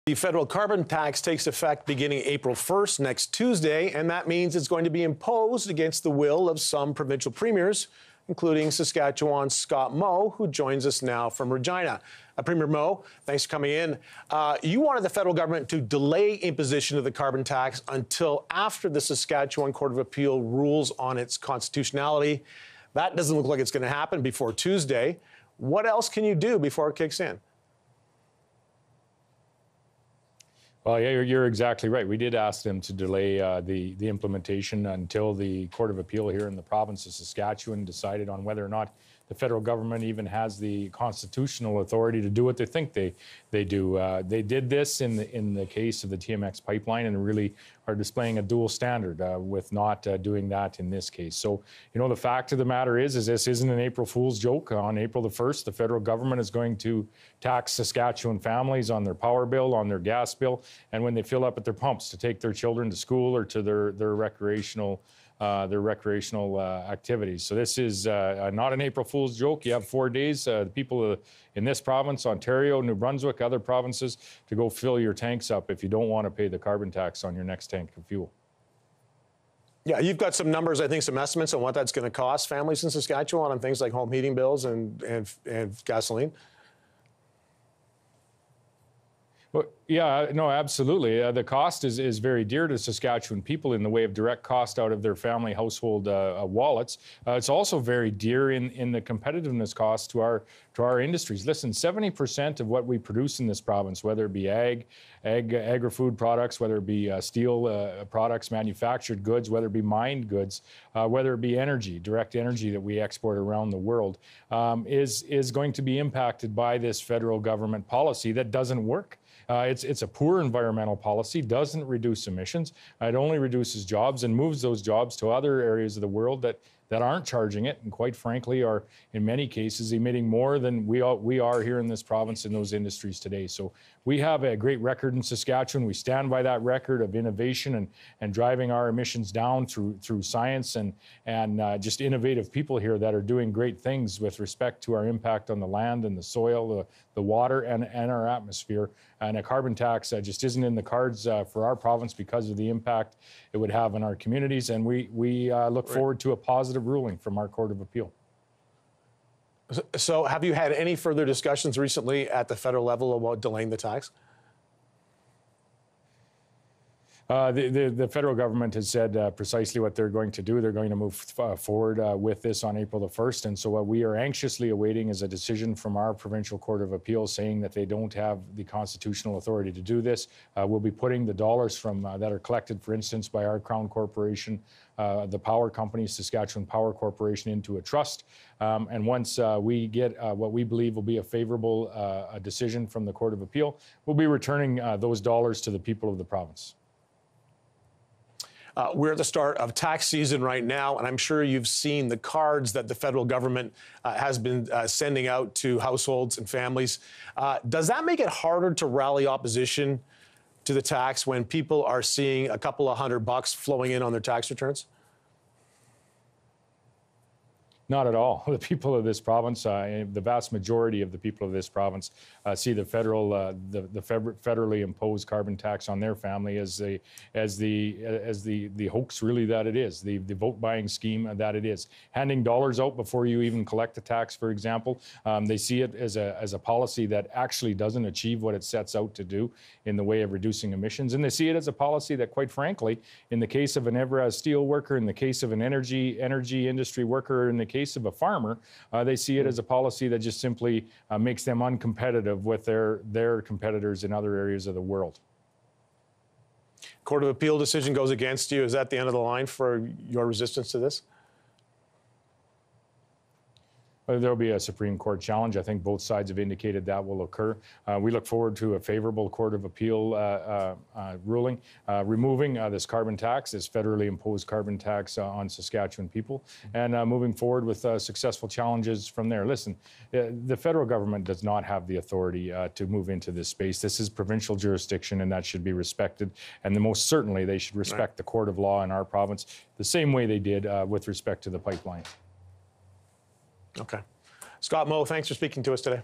The federal carbon tax takes effect beginning April 1st, next Tuesday, and that means it's going to be imposed against the will of some provincial premiers, including Saskatchewan's Scott Moe, who joins us now from Regina. Premier Moe, thanks for coming in. You wanted the federal government to delay imposition of the carbon tax until after the Saskatchewan Court of Appeal rules on its constitutionality. That doesn't look like it's going to happen before Tuesday. What else can you do before it kicks in? Well, yeah, you're exactly right. We did ask them to delay the implementation until the Court of Appeal here in the province of Saskatchewan decided on whether or not the federal government even has the constitutional authority to do what they think they do. They did this in the case of the TMX pipeline and really are displaying a dual standard with not doing that in this case. So, you know, the fact of the matter is this isn't an April Fool's joke. On April the 1st, the federal government is going to tax Saskatchewan families on their power bill, on their gas bill, and when they fill up at their pumps to take their children to school or to their recreational activities. So this is not an April Fool's joke. You have 4 days, the people in this province, Ontario, New Brunswick, other provinces, to go fill your tanks up if you don't want to pay the carbon tax on your next tank of fuel. Yeah, you've got some numbers, I think, some estimates on what that's going to cost families in Saskatchewan on things like home heating bills and gasoline. Well, yeah, no, absolutely. The cost is very dear to Saskatchewan people in the way of direct cost out of their family household wallets. It's also very dear in the competitiveness cost to our industries. Listen, 70% of what we produce in this province, whether it be agri-food products, whether it be steel products, manufactured goods, whether it be mined goods, whether it be energy, direct energy that we export around the world, is going to be impacted by this federal government policy that doesn't work. It's a poor environmental policy, doesn't reduce emissions. It only reduces jobs and moves those jobs to other areas of the world that aren't charging it, and quite frankly are in many cases emitting more than we are here in this province in those industries today. So we have a great record in Saskatchewan. We stand by that record of innovation and driving our emissions down through science and just innovative people here that are doing great things with respect to our impact on the land and the soil, the water and our atmosphere. And a carbon tax just isn't in the cards for our province because of the impact it would have on our communities. And we look forward to a positive ruling from our Court of Appeal. So have you had any further discussions recently at the federal level about delaying the tax? The federal government has said precisely what they're going to do. They're going to move forward with this on April the 1st. And so what we are anxiously awaiting is a decision from our Provincial Court of Appeal saying that they don't have the constitutional authority to do this. We'll be putting the dollars from that are collected, for instance, by our Crown Corporation, the power company, Saskatchewan Power Corporation, into a trust. And once we get what we believe will be a favorable decision from the Court of Appeal, we'll be returning those dollars to the people of the province. We're at the start of tax season right now, and I'm sure you've seen the cards that the federal government has been sending out to households and families. Does that make it harder to rally opposition to the tax when people are seeing a couple of $100 flowing in on their tax returns? Not at all. The people of this province, the vast majority of the people of this province, see the federally imposed carbon tax on their family as the hoax really that it is, the vote buying scheme that it is. Handing dollars out before you even collect the tax, for example, they see it as a policy that actually doesn't achieve what it sets out to do in the way of reducing emissions, and they see it as a policy that, quite frankly, in the case of an Evraz steel worker, in the case of an energy industry worker, in the case of a farmer, they see it as a policy that just simply makes them uncompetitive with their competitors in other areas of the world. Court of Appeal decision goes against you. Is that the end of the line for your resistance to this? There will be a Supreme Court challenge. I think both sides have indicated that will occur. We look forward to a favorable Court of Appeal ruling, removing this carbon tax, this federally imposed carbon tax on Saskatchewan people, and moving forward with successful challenges from there. Listen, the federal government does not have the authority to move into this space. This is provincial jurisdiction, and that should be respected. And most certainly, they should respect the court of law in our province the same way they did with respect to the pipeline. Okay. Scott Moe, thanks for speaking to us today.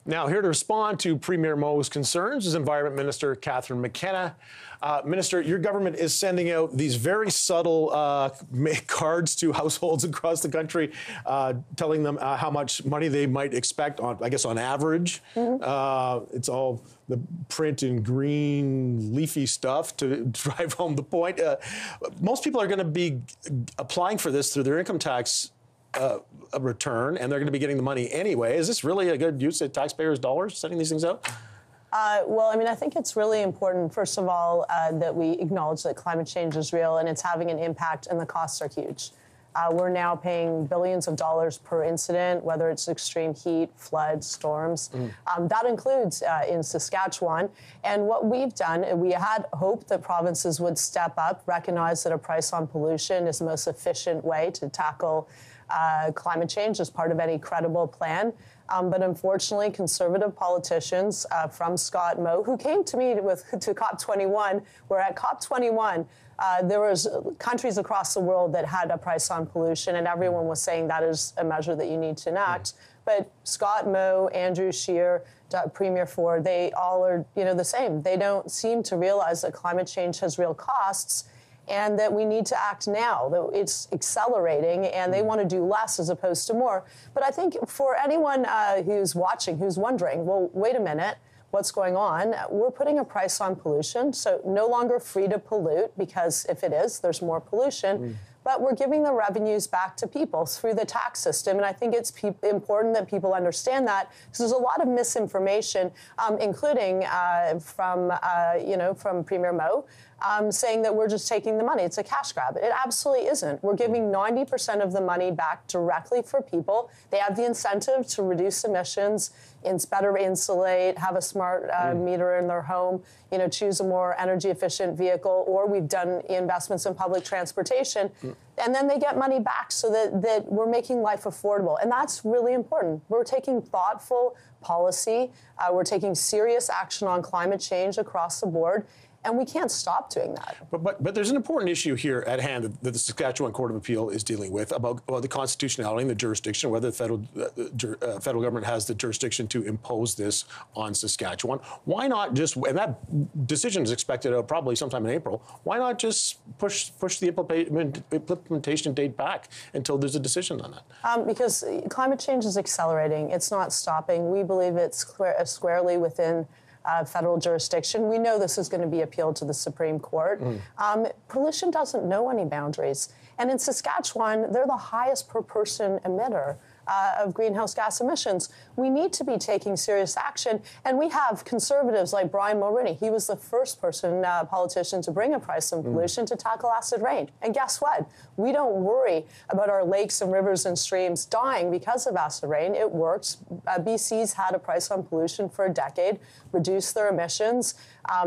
Now, here to respond to Premier Mo's concerns is Environment Minister Catherine McKenna. Minister, your government is sending out these very subtle cards to households across the country, telling them how much money they might expect on, I guess, on average. It's all the print in green, leafy stuff to drive home the point. Most people are going to be applying for this through their income tax a return, and they're going to be getting the money anyway. Is this really a good use of taxpayers' dollars, sending these things out? Well, I mean, I think it's really important, first of all, that we acknowledge that climate change is real and it's having an impact, and the costs are huge. We're now paying billions of dollars per incident, whether it's extreme heat, floods, storms. That includes in Saskatchewan. And what we've done, we had hoped that provinces would step up, recognize that a price on pollution is the most efficient way to tackle climate change as part of any credible plan. But unfortunately, conservative politicians from Scott Moe, who came to me to COP21, were at COP21. There was countries across the world that had a price on pollution, and everyone was saying that is a measure that you need to enact. But Scott Moe, Andrew Scheer, Premier Ford, they all are, the same. They don't seem to realize that climate change has real costs, and that we need to act now, that it's accelerating, and they want to do less as opposed to more. But I think for anyone who's watching, who's wondering, well, wait a minute, what's going on? We're putting a price on pollution, so no longer free to pollute, because if it is, there's more pollution. But we're giving the revenues back to people through the tax system. And I think it's important that people understand that, because there's a lot of misinformation, including from Premier Moe, saying that we're just taking the money. It's a cash grab. It absolutely isn't. We're giving 90% of the money back directly for people. They have the incentive to reduce emissions, better insulate, have a smart meter in their home, choose a more energy efficient vehicle, or we've done investments in public transportation. And then they get money back so that we're making life affordable. And that's really important. We're taking thoughtful policy. We're taking serious action on climate change across the board. And we can't stop doing that. But there's an important issue here at hand that the Saskatchewan Court of Appeal is dealing with about the constitutionality and the jurisdiction, whether the federal government has the jurisdiction to impose this on Saskatchewan. Why not just, and that decision is expected probably sometime in April, why not just push the implementation date back until there's a decision on that? Because climate change is accelerating. It's not stopping. We believe it's squarely within federal jurisdiction. We know this is going to be appealed to the Supreme Court. Pollution doesn't know any boundaries. And in Saskatchewan, they're the highest per person emitter of greenhouse gas emissions. We need to be taking serious action. And we have conservatives like Brian Mulroney. He was the first politician to bring a price on pollution to tackle acid rain. And guess what? We don't worry about our lakes and rivers and streams dying because of acid rain. It works. BC's had a price on pollution for a decade, reduced their emissions.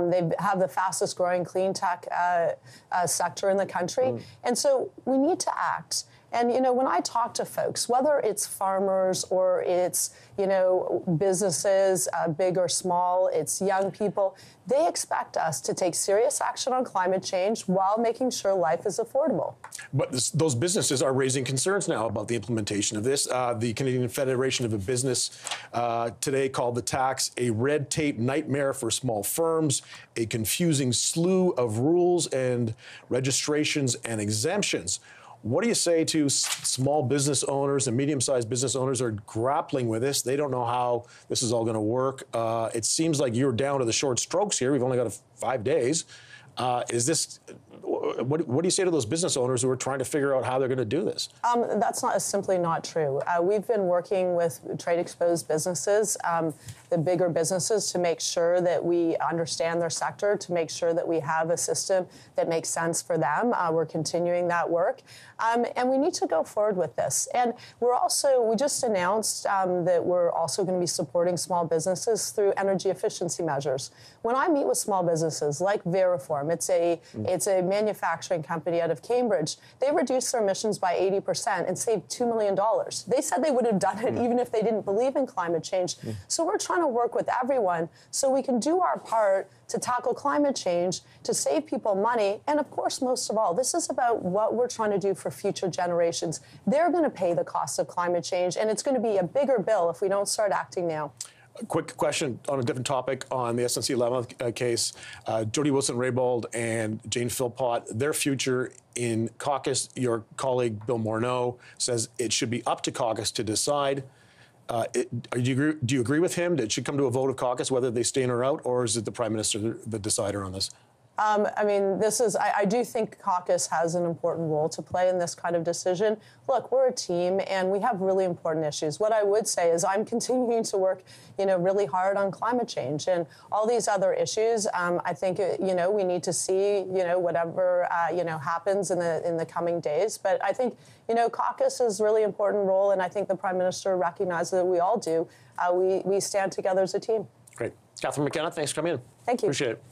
They have the fastest growing clean tech sector in the country. And so we need to act. And, when I talk to folks, whether it's farmers or it's, businesses, big or small, it's young people, they expect us to take serious action on climate change while making sure life is affordable. But those businesses are raising concerns now about the implementation of this. The Canadian Federation of a Business today called the tax a red tape nightmare for small firms, a confusing slew of rules and registrations and exemptions. What do you say to small business owners and medium-sized business owners who are grappling with this? They don't know how this is all going to work. It seems like you're down to the short strokes here. We've only got 5 days. What do you say to those business owners who are trying to figure out how they're going to do this? That's simply not true. We've been working with trade-exposed businesses, the bigger businesses, to make sure that we understand their sector, to make sure that we have a system that makes sense for them. We're continuing that work. And we need to go forward with this. And we just announced that we're also going to be supporting small businesses through energy efficiency measures. When I meet with small businesses like Veriform, it's a manufacturing company out of Cambridge, they reduced their emissions by 80% and saved $2 million. They said they would have done it even if they didn't believe in climate change. So we're trying to work with everyone so we can do our part to tackle climate change, to save people money, and of course, most of all, this is about what we're trying to do for future generations. They're going to pay the cost of climate change, and it's going to be a bigger bill if we don't start acting now. A quick question on a different topic on the SNC 11 case. Jody Wilson-Raybould and Jane Philpott, their future in caucus, your colleague Bill Morneau says it should be up to caucus to decide. Do you agree with him that it should come to a vote of caucus whether they stay in or out, or is it the Prime Minister the decider on this? I mean, I do think caucus has an important role to play in this kind of decision. Look, we're a team and we have really important issues. What I would say is I'm continuing to work, really hard on climate change and all these other issues. I think, we need to see, whatever, happens in the coming days. But I think, caucus is a really important role, and I think the Prime Minister recognizes that we all do. We stand together as a team. Great. Catherine McKenna, thanks for coming in. Thank you. Appreciate it.